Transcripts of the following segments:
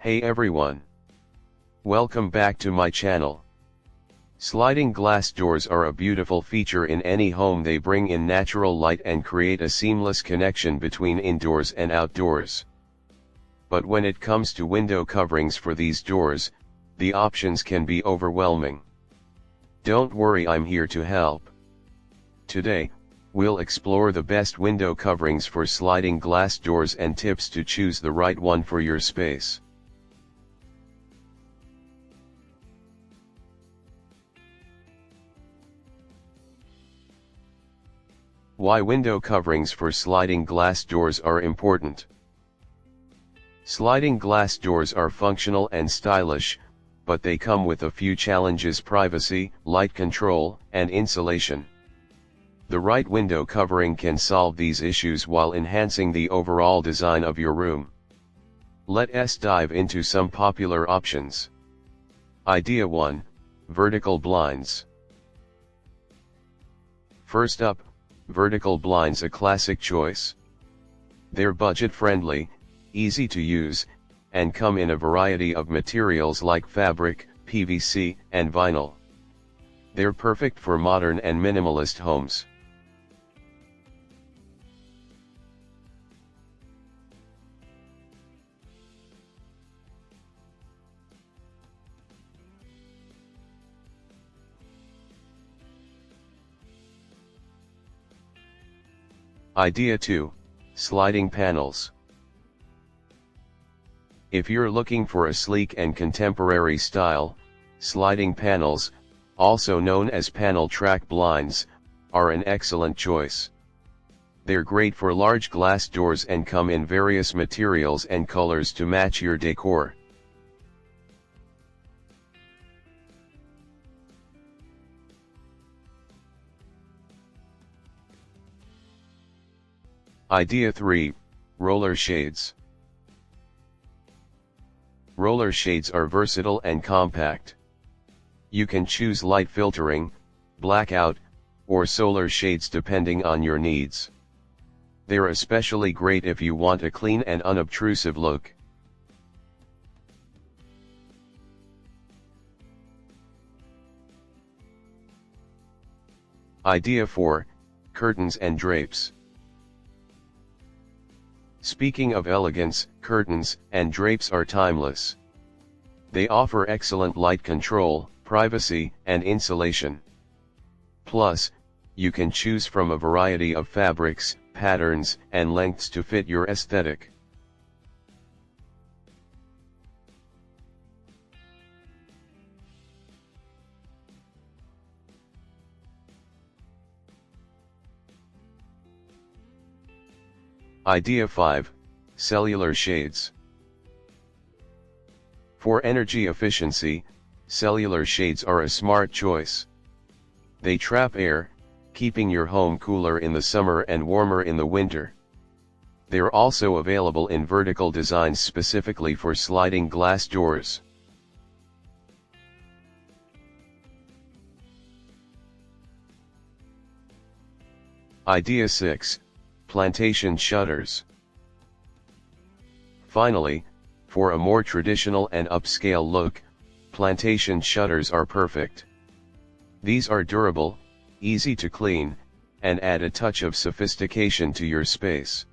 Hey everyone! Welcome back to my channel. Sliding glass doors are a beautiful feature in any home. They bring in natural light and create a seamless connection between indoors and outdoors. But when it comes to window coverings for these doors, the options can be overwhelming. Don't worry, I'm here to help. Today, we'll explore the best window coverings for sliding glass doors and tips to choose the right one for your space. Why window coverings for sliding glass doors are important. Sliding glass doors are functional and stylish, but they come with a few challenges: privacy, light control, and insulation. The right window covering can solve these issues while enhancing the overall design of your room. Let's dive into some popular options. Idea 1: Vertical blinds. First up, vertical blinds, a classic choice. They're budget-friendly, easy to use, and come in a variety of materials like fabric, PVC, and vinyl. They're perfect for modern and minimalist homes. Idea 2: Sliding panels. If you're looking for a sleek and contemporary style, sliding panels, also known as panel track blinds, are an excellent choice. They're great for large glass doors and come in various materials and colors to match your decor. Idea 3: Roller shades. Roller shades are versatile and compact. You can choose light filtering, blackout, or solar shades depending on your needs. They're especially great if you want a clean and unobtrusive look. Idea 4: Curtains and drapes. Speaking of elegance, curtains and drapes are timeless. They offer excellent light control, privacy, and insulation. Plus, you can choose from a variety of fabrics, patterns, and lengths to fit your aesthetic. Idea 5: Cellular shades. For energy efficiency, cellular shades are a smart choice. They trap air, keeping your home cooler in the summer and warmer in the winter. They're also available in vertical designs specifically for sliding glass doors. Idea 6: Plantation shutters. Finally, for a more traditional and upscale look, plantation shutters are perfect. These are durable, easy to clean, and add a touch of sophistication to your space.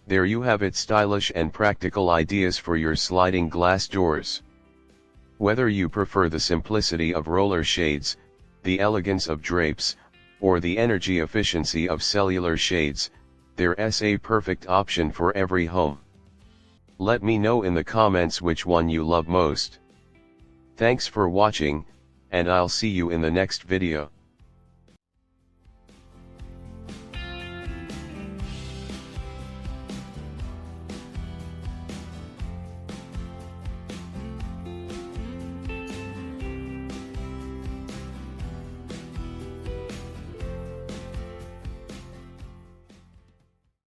There you have it, stylish and practical ideas for your sliding glass doors. Whether you prefer the simplicity of roller shades, the elegance of drapes, or the energy efficiency of cellular shades, there's a perfect option for every home. Let me know in the comments which one you love most. Thanks for watching, and I'll see you in the next video.